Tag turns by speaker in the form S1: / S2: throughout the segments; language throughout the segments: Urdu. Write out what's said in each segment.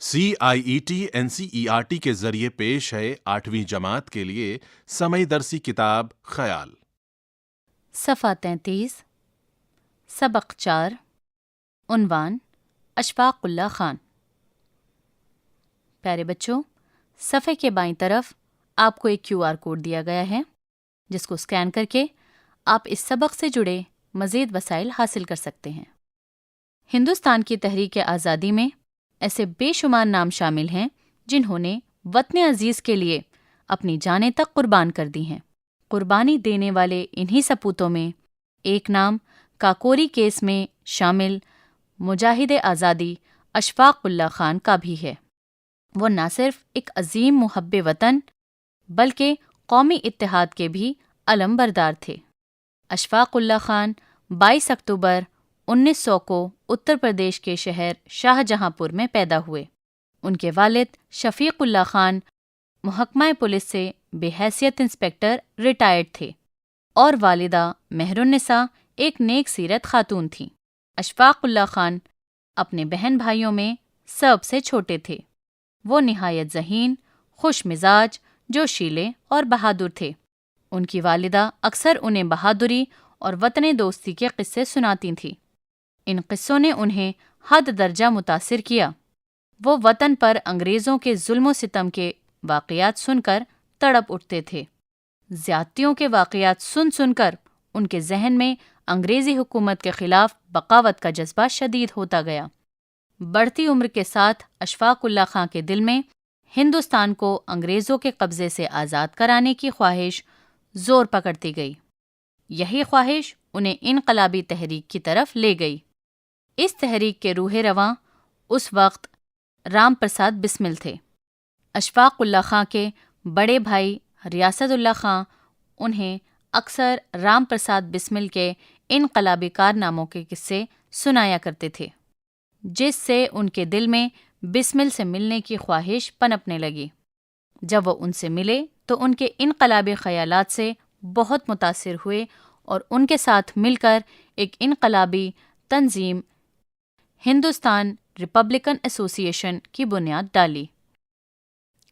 S1: CIET-NCERT کے ذریعے پیش ہے 8ویں جماعت کے لیے سمعی درسی کتاب خیال۔
S2: صفحہ 33، سبق 4، عنوان اشفاق اللہ خان۔ پیارے بچوں، صفحے کے بائیں طرف آپ کو ایک QR کوڈ دیا گیا ہے جس کو اسکین کر کے آپ اس سبق سے جڑے مزید وسائل حاصل کر سکتے ہیں۔ ہندوستان کی تحریک آزادی میں ایسے بے شمار نام شامل ہیں جنہوں نے وطن عزیز کے لیے اپنی جانیں تک قربان کر دی ہیں۔ قربانی دینے والے انہی سپوتوں میں ایک نام کاکوری کیس میں شامل مجاہد آزادی اشفاق اللہ خان کا بھی ہے۔ وہ نہ صرف ایک عظیم محب وطن بلکہ قومی اتحاد کے بھی علم بردار تھے۔ اشفاق اللہ خان 22 اکتوبر 1900 کو اتر پردیش کے شہر شاہجہاں پور میں پیدا ہوئے۔ ان کے والد شفیق اللہ خان محکمہ پولیس سے بحیثیت انسپکٹر ریٹائرڈ تھے اور والدہ مہر النساء ایک نیک سیرت خاتون تھیں۔ اشفاق اللہ خان اپنے بہن بھائیوں میں سب سے چھوٹے تھے۔ وہ نہایت ذہین، خوش مزاج، جوشیلے اور بہادر تھے۔ ان کی والدہ اکثر انہیں بہادری اور وطن دوستی کے قصے سناتی تھیں۔ ان قصوں نے انہیں حد درجہ متاثر کیا۔ وہ وطن پر انگریزوں کے ظلم و ستم کے واقعات سن کر تڑپ اٹھتے تھے۔ زیادتیوں کے واقعات سن سن کر ان کے ذہن میں انگریزی حکومت کے خلاف بغاوت کا جذبہ شدید ہوتا گیا۔ بڑھتی عمر کے ساتھ اشفاق اللہ خان کے دل میں ہندوستان کو انگریزوں کے قبضے سے آزاد کرانے کی خواہش زور پکڑتی گئی۔ یہی خواہش انہیں انقلابی تحریک کی طرف لے گئی۔ اس تحریک کے روح رواں اس وقت رام پرساد بسمل تھے۔ اشفاق اللہ خان کے بڑے بھائی ریاست اللہ خان انہیں اکثر رام پرساد بسمل کے انقلابی کارناموں کے قصے سنایا کرتے تھے، جس سے ان کے دل میں بسمل سے ملنے کی خواہش پنپنے لگی۔ جب وہ ان سے ملے تو ان کے انقلابی خیالات سے بہت متاثر ہوئے اور ان کے ساتھ مل کر ایک انقلابی تنظیم ہندوستان ریپبلکن ایسوسی ایشن کی بنیاد ڈالی۔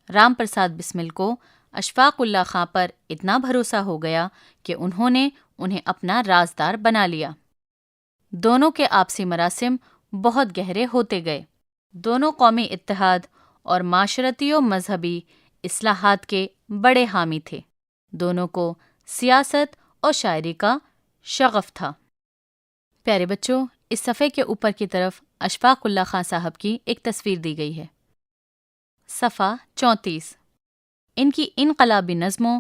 S2: رام پرساد بسمل کو اشفاق اللہ خان پر اتنا بھروسہ ہو گیا کہ انہوں نے انہیں اپنا رازدار بنا لیا۔ دونوں کے آپسی مراسم بہت گہرے ہوتے گئے۔ دونوں قومی اتحاد اور معاشرتی و مذہبی اصلاحات کے بڑے حامی تھے۔ دونوں کو سیاست اور شاعری کا شغف تھا۔ پیارے بچوں، اس صفحے کے اوپر کی طرف اشفاق اللہ خان صاحب کی ایک تصویر دی گئی ہے۔ صفحہ 34، ان کی انقلابی نظموں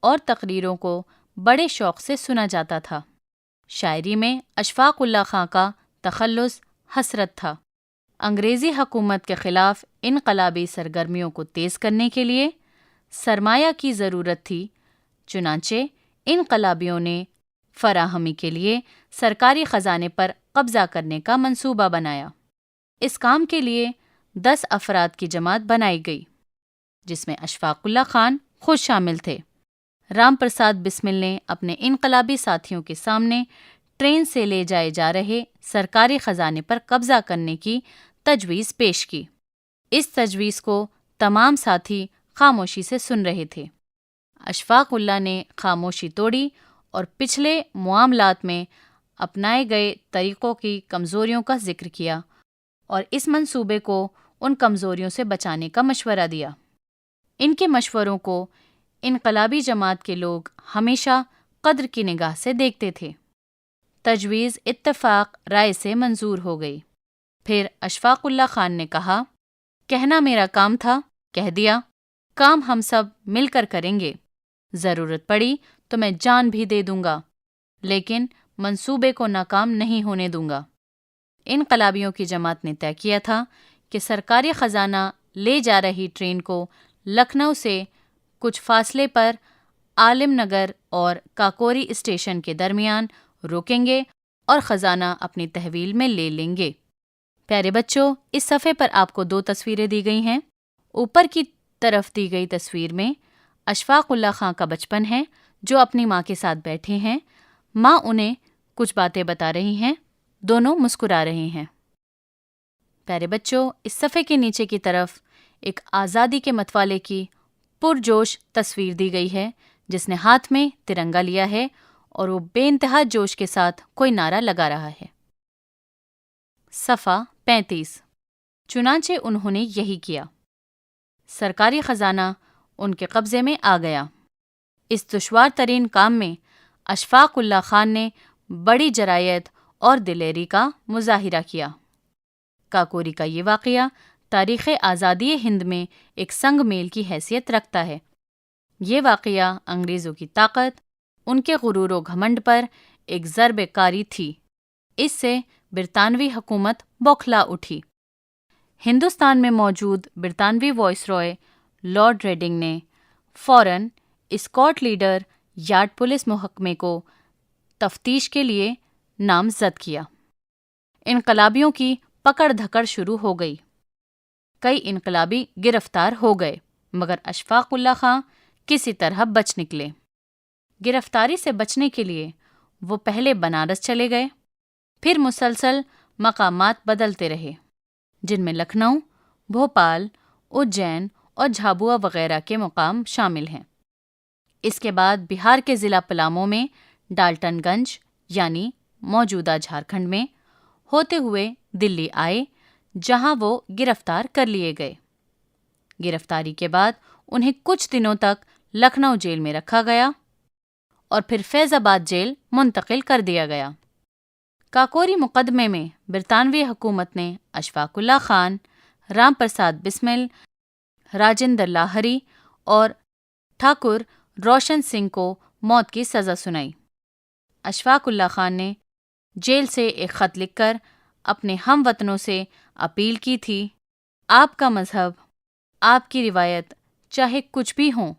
S2: اور تقریروں کو بڑے شوق سے سنا جاتا تھا۔ شاعری میں اشفاق اللہ خان کا تخلص حسرت تھا۔ انگریزی حکومت کے خلاف انقلابی سرگرمیوں کو تیز کرنے کے لیے سرمایہ کی ضرورت تھی، چنانچہ انقلابیوں نے فراہمی کے لیے سرکاری خزانے پر قبضہ کرنے کا منصوبہ بنایا۔ اس کام کے لیے 10 افراد کی جماعت بنائی گئی، جس میں اشفاق اللہ خان خود شامل تھے۔ رام پرساد بسمل نے اپنے انقلابی ساتھیوں کے سامنے ٹرین سے لے جائے جا رہے سرکاری خزانے پر قبضہ کرنے کی تجویز پیش کی۔ اس تجویز کو تمام ساتھی خاموشی سے سن رہے تھے۔ اشفاق اللہ نے خاموشی توڑی اور پچھلے معاملات میں اپنائے گئے طریقوں کی کمزوریوں کا ذکر کیا اور اس منصوبے کو ان کمزوریوں سے بچانے کا مشورہ دیا۔ ان کے مشوروں کو انقلابی جماعت کے لوگ ہمیشہ قدر کی نگاہ سے دیکھتے تھے۔ تجویز اتفاق رائے سے منظور ہو گئی۔ پھر اشفاق اللہ خان نے کہا، کہنا میرا کام تھا، کہہ دیا، کام ہم سب مل کر کریں گے۔ ضرورت پڑی تو میں جان بھی دے دوں گا، لیکن منصوبے کو ناکام نہیں ہونے دوں گا۔ انقلابیوں کی جماعت نے طے کیا تھا کہ سرکاری خزانہ لے جا رہی ٹرین کو لکھنؤ سے کچھ فاصلے پر عالم نگر اور کاکوری اسٹیشن کے درمیان روکیں گے اور خزانہ اپنی تحویل میں لے لیں گے۔ پیارے بچوں، اس صفحے پر آپ کو 2 تصویریں دی گئی ہیں۔ اوپر کی طرف دی گئی تصویر میں اشفاق اللہ خان کا بچپن ہے، جو اپنی ماں کے ساتھ بیٹھے ہیں۔ ماں انہیں کچھ باتیں بتا رہی ہیں، دونوں مسکرا رہے ہیں۔ پیارے بچوں، اس صفحے کے نیچے کی طرف ایک آزادی کے متوالے کی پرجوش تصویر دی گئی ہے، جس نے ہاتھ میں ترنگا لیا ہے اور وہ بے انتہا جوش کے ساتھ کوئی نعرہ لگا رہا ہے۔ صفحہ 35۔ چنانچہ انہوں نے یہی کیا۔ سرکاری خزانہ ان کے قبضے میں آ گیا۔ اس دشوار ترین کام میں اشفاق اللہ خان نے بڑی جرأت اور دلیری کا مظاہرہ کیا۔ کاکوری کا یہ واقعہ تاریخ آزادی ہند میں ایک سنگ میل کی حیثیت رکھتا ہے۔ یہ واقعہ انگریزوں کی طاقت، ان کے غرور و گھمنڈ پر ایک ضرب کاری تھی۔ اس سے برطانوی حکومت بوکھلا اٹھی۔ ہندوستان میں موجود برطانوی وائس رائے لارڈ ریڈنگ نے فوراً اسکاٹ لیڈر یارڈ پولیس محکمے کو تفتیش کے لیے نامزد کیا۔ انقلابیوں کی پکڑ دھکڑ شروع ہو گئی۔ کئی انقلابی گرفتار ہو گئے، مگر اشفاق اللہ خان کسی طرح بچ نکلے۔ گرفتاری سے بچنے کے لیے وہ پہلے بنارس چلے گئے، پھر مسلسل مقامات بدلتے رہے، جن میں لکھنؤ، بھوپال، اجین اور جھابوا وغیرہ کے مقام شامل ہیں۔ اس کے بعد بہار کے ضلع پلامو میں ڈالٹن گنج یعنی موجودہ جھارکھنڈ میں ہوتے ہوئے دلی آئے، جہاں وہ گرفتار کر لیے گئے۔ گرفتاری کے بعد انہیں کچھ دنوں تک لکھنؤ جیل میں رکھا گیا اور پھر فیض آباد جیل منتقل کر دیا گیا۔ کاکوری مقدمے میں برطانوی حکومت نے اشفاق اللہ خان، رام پرساد بسمل، راجندر لاہری اور ٹھاکر روشن سنگھ کو موت کی سزا سنائی۔ اشفاق اللہ خان نے جیل سے ایک خط لکھ کر اپنے ہم وطنوں سے اپیل کی تھی، آپ کا مذہب، آپ کی روایت چاہے کچھ بھی ہوں،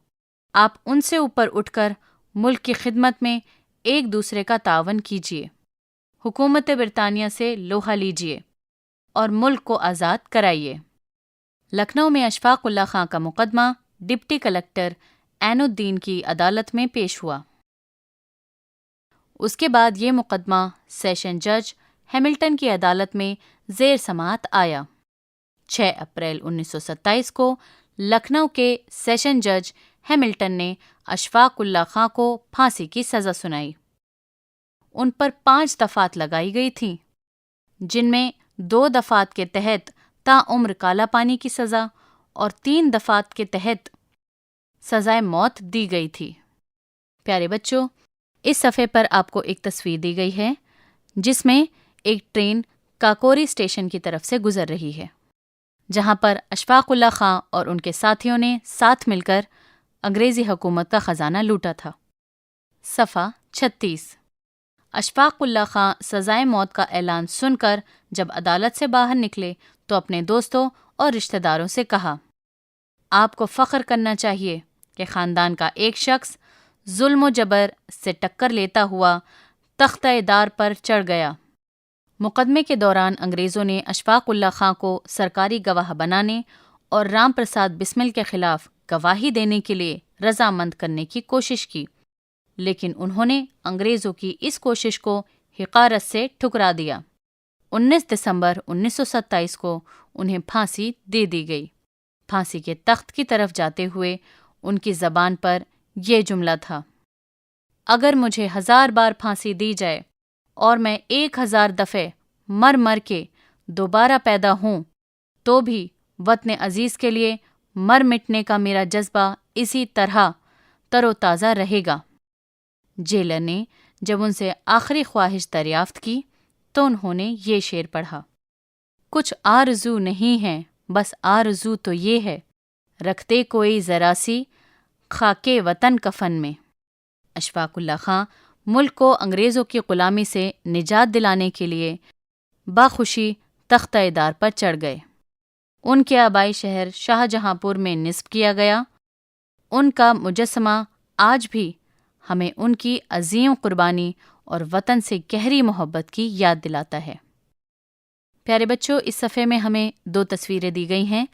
S2: آپ ان سے اوپر اٹھ کر ملک کی خدمت میں ایک دوسرے کا تعاون کیجیے، حکومت برطانیہ سے لوہا لیجیے اور ملک کو آزاد کرائیے۔ لکھنؤ میں اشفاق اللہ خان کا مقدمہ ڈپٹی کلکٹر عین الدین کی عدالت میں پیش ہوا۔ اس کے بعد یہ مقدمہ سیشن جج ہیملٹن کی عدالت میں زیر سماعت آیا۔ 6 اپریل 1927 کو لکھنؤ کے سیشن جج ہیملٹن نے اشفاق اللہ خان کو پھانسی کی سزا سنائی۔ ان پر 5 دفعات لگائی گئی تھیں، جن میں 2 دفعات کے تحت تاعمر کالا پانی کی سزا اور 3 دفعات کے تحت سزائے موت دی گئی تھی۔ پیارے بچوں، اس صفحے پر آپ کو ایک تصویر دی گئی ہے، جس میں ایک ٹرین کاکوری اسٹیشن کی طرف سے گزر رہی ہے، جہاں پر اشفاق اللہ خان اور ان کے ساتھیوں نے ساتھ مل کر انگریزی حکومت کا خزانہ لوٹا تھا۔ صفحہ 36۔ اشفاق اللہ خان سزائے موت کا اعلان سن کر جب عدالت سے باہر نکلے تو اپنے دوستوں اور رشتہ داروں سے کہا، آپ کو فخر کرنا چاہیے کہ خاندان کا ایک شخص ظلم و جبر سے ٹکر لیتا ہوا تختہ دار پر چڑھ گیا۔ مقدمے کے دوران انگریزوں نے اشفاق اللہ خان کو سرکاری گواہ بنانے اور رام پرساد بسمل کے خلاف گواہی دینے کے لیے رضامند کرنے کی کوشش کی، لیکن انہوں نے انگریزوں کی اس کوشش کو حقارت سے ٹھکرا دیا۔ 19 دسمبر 1927 کو انہیں پھانسی دے دی گئی۔ پھانسی کے تخت کی طرف جاتے ہوئے ان کی زبان پر یہ جملہ تھا، اگر مجھے 1000 بار پھانسی دی جائے اور میں 1000 دفعے مر مر کے دوبارہ پیدا ہوں تو بھی وطن عزیز کے لیے مر مٹنے کا میرا جذبہ اسی طرح تر و تازہ رہے گا۔ جیلر نے جب ان سے آخری خواہش دریافت کی تو انہوں نے یہ شعر پڑھا، کچھ آرزو نہیں ہے بس آرزو تو یہ ہے، رکھتے کوئی ذرا سی خاکے وطن کفن میں۔ اشفاق اللہ خان ملک کو انگریزوں کی غلامی سے نجات دلانے کے لیے باخوشی تختہ دار پر چڑھ گئے۔ ان کے آبائی شہر شاہجہاں پور میں نصب کیا گیا۔ ان کا مجسمہ آج بھی ہمیں ان کی عظیم قربانی اور وطن سے گہری محبت کی یاد دلاتا ہے۔ پیارے بچوں، اس صفحے میں ہمیں 2 تصویریں دی گئی ہیں۔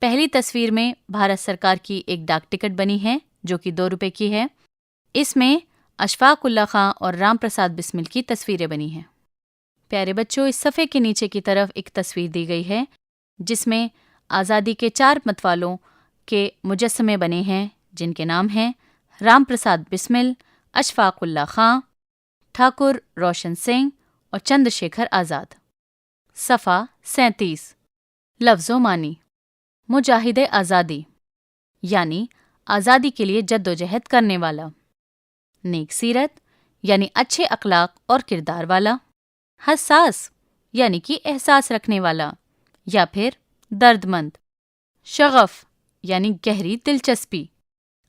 S2: پہلی تصویر میں بھارت سرکار کی ایک ڈاک ٹکٹ بنی ہے جو کہ 2 روپے کی ہے۔ اس میں اشفاق اللہ خان اور رام پرساد بسمل کی تصویریں بنی ہیں۔ پیارے بچوں، اس صفحے کے نیچے کی طرف ایک تصویر دی گئی ہے جس میں آزادی کے 4 متوالوں کے مجسمے بنے ہیں، جن کے نام ہیں رام پرساد بسمل، اشفاق اللہ خاں، ٹھاکر روشن سنگھ اور چندر شیکھر آزاد۔ صفحہ 37۔ لفظ و معنی۔ مجاہد آزادی یعنی آزادی کے لیے جد و جہد کرنے والا۔ نیک سیرت یعنی اچھے اخلاق اور کردار والا۔ حساس یعنی کہ احساس رکھنے والا یا پھر درد مند۔ شغف یعنی گہری دلچسپی۔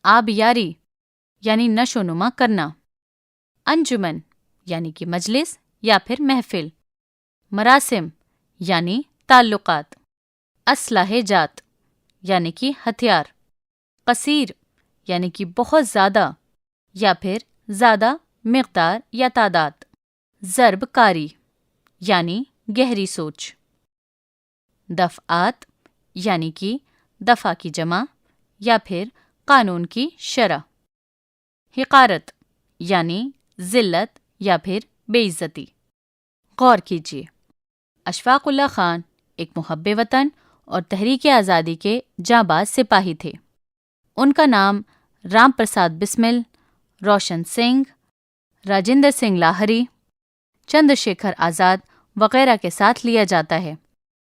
S2: آبیاری یعنی نشو و نما کرنا۔ انجمن یعنی کہ مجلس یا پھر محفل۔ مراسم یعنی تعلقات۔ اسلحہ جات یعنی کہ ہتھیار۔ قصیر یعنی کہ بہت زیادہ یا پھر زیادہ مقدار یا تعداد۔ ضرب کاری یعنی گہری سوچ۔ دفعات یعنی کہ دفعہ کی جمع یا پھر قانون کی شرح۔ حقارت یعنی ذلت یا پھر بے عزتی۔ غور کیجیے، اشفاق اللہ خان ایک محب وطن اور تحریک آزادی کے جانباز سپاہی تھے۔ ان کا نام رام پرساد بسمل، روشن سنگھ، راجندر سنگھ لاہری، چندر شیکھر آزاد وغیرہ کے ساتھ لیا جاتا ہے،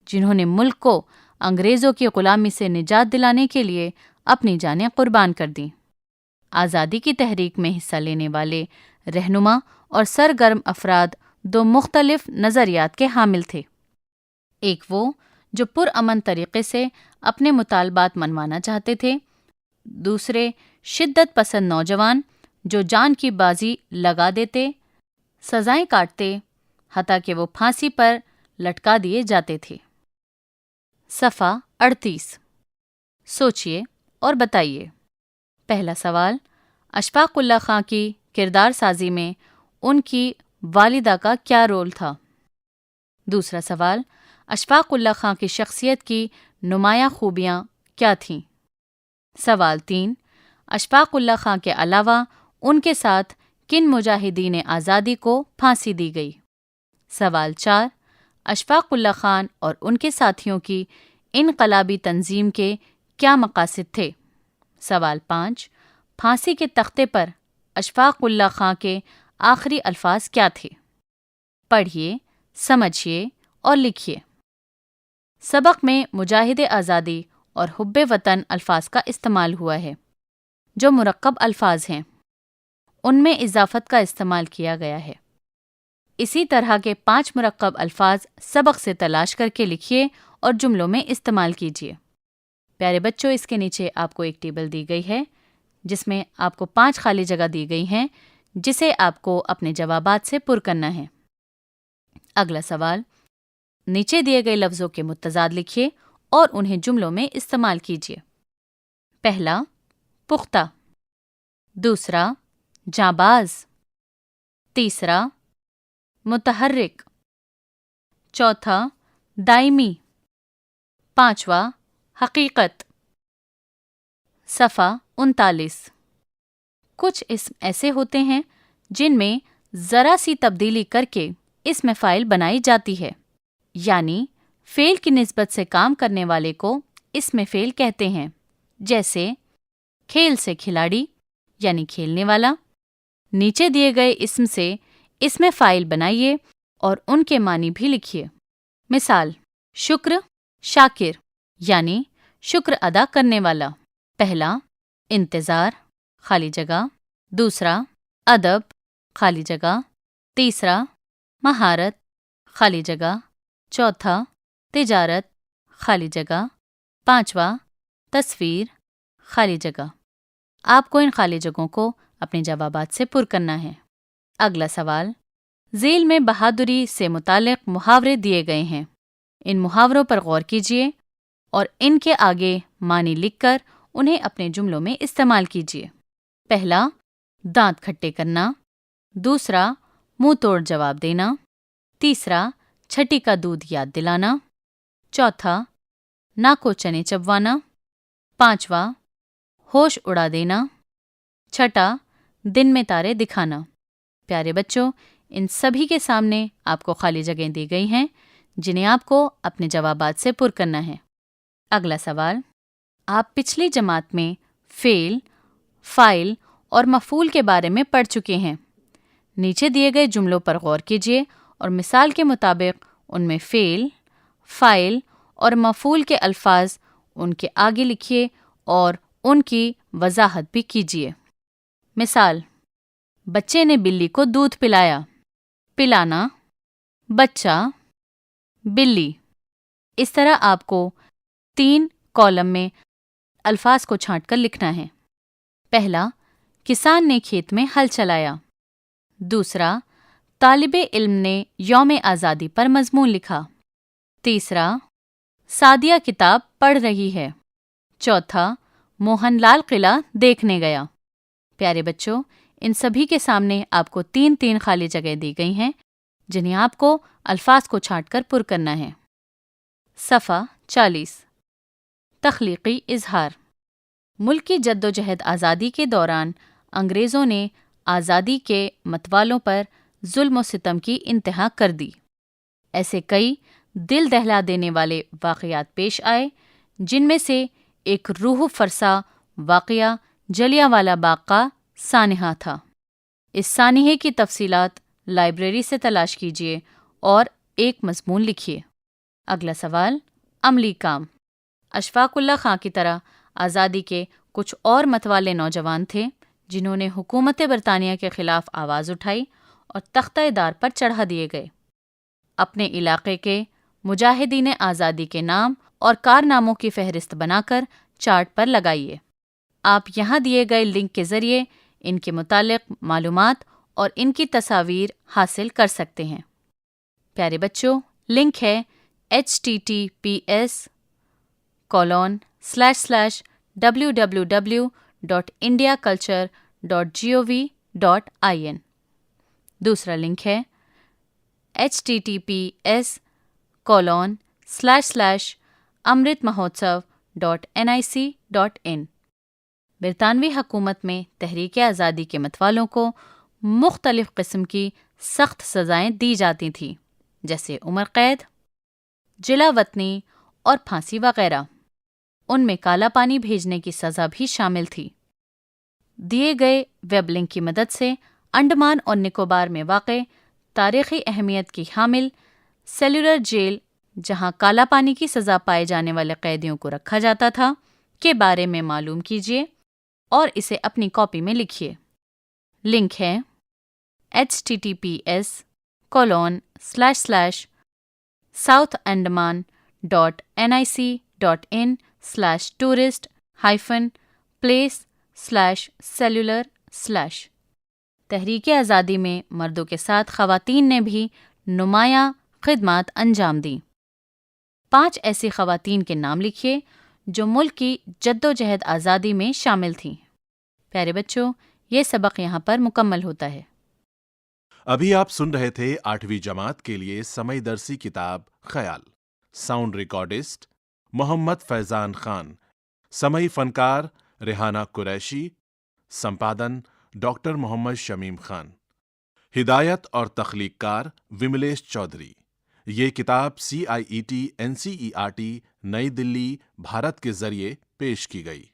S2: جنہوں نے ملک کو انگریزوں کی غلامی سے نجات دلانے کے لیے اپنی جانیں قربان کر دیں۔ آزادی کی تحریک میں حصہ لینے والے رہنما اور سرگرم افراد 2 مختلف نظریات کے حامل تھے۔ ایک وہ جو پرامن طریقے سے اپنے مطالبات منوانا چاہتے تھے، دوسرے شدت پسند نوجوان جو جان کی بازی لگا دیتے، سزائیں کاٹتے، حتیٰ کہ وہ پھانسی پر لٹکا دیے جاتے تھے۔ صفحہ 38۔ سوچئے اور بتائیے۔ پہلا سوال، اشفاق اللہ خاں کی کردار سازی میں ان کی والدہ کا کیا رول تھا؟ دوسرا سوال، اشفاق اللہ خاں کی شخصیت کی نمایاں خوبیاں کیا تھیں؟ سوال 3، اشفاق اللہ خاں کے علاوہ ان کے ساتھ کن مجاہدین آزادی کو پھانسی دی گئی؟ سوال 4، اشفاق اللہ خان اور ان کے ساتھیوں کی انقلابی تنظیم کے کیا مقاصد تھے؟ سوال 5، پھانسی کے تختے پر اشفاق اللہ خاں کے آخری الفاظ کیا تھے؟ پڑھیے، سمجھیے اور لکھیے۔ سبق میں مجاہد آزادی اور حب وطن الفاظ کا استعمال ہوا ہے۔ جو مرکب الفاظ ہیں ان میں اضافت کا استعمال کیا گیا ہے۔ اسی طرح کے 5 مرکب الفاظ سبق سے تلاش کر کے لکھیے اور جملوں میں استعمال کیجیے۔ پیارے بچوں، اس کے نیچے آپ کو ایک ٹیبل دی گئی ہے جس میں آپ کو 5 خالی جگہ دی گئی ہیں، جسے آپ کو اپنے جوابات سے پر کرنا ہے۔ اگلا سوال، نیچے دیے گئے لفظوں کے متضاد لکھیے اور انہیں جملوں میں استعمال کیجیے۔ پہلا، پختہ۔ دوسرا، جانباز۔ تیسرا، متحرک۔ چوتھا، دائمی۔ پانچواں، حقیقت۔ صفحہ 39۔ کچھ اسم ایسے ہوتے ہیں جن میں ذرا سی تبدیلی کر کے اسم فاعل بنائی جاتی ہے، یعنی فعل کی نسبت سے کام کرنے والے کو اسم فعل کہتے ہیں، جیسے کھیل سے کھلاڑی یعنی کھیلنے والا۔ نیچے دیے گئے اسم سے اسم فاعل بنائیے اور ان کے معنی بھی لکھیے۔ مثال، شکر، شاکر یعنی شکر ادا کرنے والا۔ پہلا، انتظار، خالی جگہ۔ دوسرا، ادب، خالی جگہ۔ تیسرا، مہارت، خالی جگہ۔ چوتھا، تجارت، خالی جگہ۔ پانچواں، تصویر، خالی جگہ۔ آپ کو ان خالی جگہوں کو اپنے جوابات سے پر کرنا ہے۔ اگلا سوال، ذیل میں بہادری سے متعلق محاورے دیے گئے ہیں۔ ان محاوروں پر غور کیجیے اور ان کے آگے معنی لکھ کر انہیں اپنے جملوں میں استعمال کیجیے۔ پہلا، دانت کھٹے کرنا۔ دوسرا، منہ توڑ جواب دینا۔ تیسرا، چھٹی کا دودھ یاد دلانا۔ چوتھا، ناکو چنے چبوانا۔ پانچواں، ہوش اڑا دینا۔ چھٹا، دن میں تارے دکھانا۔ پیارے بچوں، ان سبھی کے سامنے آپ کو خالی جگہیں دی گئی ہیں جنہیں آپ کو اپنے جوابات سے پر کرنا ہے۔ اگلا سوال، آپ پچھلی جماعت میں فعل، فاعل اور مفعول کے بارے میں پڑھ چکے ہیں۔ نیچے دیے گئے جملوں پر غور کیجیے اور مثال کے مطابق ان میں فعل، فاعل اور مفعول کے الفاظ ان کے آگے لکھیے اور ان کی وضاحت بھی کیجیے۔ مثال، بچے نے بلی کو دودھ پلایا۔ پلانا، بچہ، بلی۔ اس طرح آپ کو 3 کالم میں الفاظ کو چھانٹ کر لکھنا ہے۔ پہلا، کسان نے کھیت میں ہل چلایا۔ دوسرا، طالب علم نے یوم آزادی پر مضمون لکھا۔ تیسرا، سعدیہ کتاب پڑھ رہی ہے۔ چوتھا، موہن لال قلعہ دیکھنے گیا۔ پیارے بچوں، ان سبھی کے سامنے آپ کو 3 خالی جگہ دی گئی ہیں جنہیں آپ کو الفاظ کو چھانٹ کر پر کرنا ہے۔ صفحہ 40، تخلیقی اظہار۔ ملک کی جدوجہد آزادی کے دوران انگریزوں نے آزادی کے متوالوں پر ظلم و ستم کی انتہا کر دی۔ ایسے کئی دل دہلا دینے والے واقعات پیش آئے، جن میں سے ایک روح فرسا واقعہ جلیانوالہ باغ کا سانحہ تھا۔ اس سانحے کی تفصیلات لائبریری سے تلاش کیجیے اور ایک مضمون لکھیے۔ اگلا سوال، عملی کام۔ اشفاق اللہ خاں کی طرح آزادی کے کچھ اور متوالے نوجوان تھے جنہوں نے حکومت برطانیہ کے خلاف آواز اٹھائی اور تختہ دار پر چڑھا دیے گئے۔ اپنے علاقے کے مجاہدین آزادی کے نام اور کارناموں کی فہرست بنا کر چارٹ پر لگائیے۔ آپ یہاں دیے گئے لنک کے ذریعے ان کے متعلق معلومات اور ان کی تصاویر حاصل کر سکتے ہیں۔ پیارے بچوں، لنک ہے https://www.indiaculture.gov.in۔ دوسرا لنک ہے https://amritmahotsav.nic.in۔ برطانوی حکومت میں تحریک آزادی کے متوالوں کو مختلف قسم کی سخت سزائیں دی جاتی تھیں، جیسے عمر قید، جلا وطنی اور پھانسی وغیرہ۔ ان میں کالا پانی بھیجنے کی سزا بھی شامل تھی۔ دیے گئے ویب لنک کی مدد سے انڈمان اور نکوبار میں واقع تاریخی اہمیت کی حامل سیلولر جیل، جہاں کالا پانی کی سزا پائے جانے والے قیدیوں کو رکھا جاتا تھا، کے بارے میں معلوم کیجیے اور اسے اپنی کاپی میں لکھیے۔ لنک ہے south-andaman.nic.in/tourist-place/cellular/۔ تحریک آزادی میں مردوں کے ساتھ خواتین نے بھی نمایاں خدمات انجام دیں۔ 5 ایسی خواتین کے نام لکھیے جو ملک کی جدوجہد آزادی میں شامل تھیں۔ پیارے بچوں، یہ سبق یہاں پر مکمل ہوتا ہے۔
S1: ابھی آپ سن رہے تھے 8ویں جماعت کے لیے سمئی درسی کتاب خیال۔ ساؤنڈ ریکارڈسٹ محمد فیضان خان، سمئی فنکار ریحانہ قریشی، سمپادن ڈاکٹر محمد شمیم خان، ہدایت اور تخلیق کار وملیش چودھری۔ یہ کتاب CIET NCERT نئی دلی، بھارت کے ذریعے پیش کی گئی۔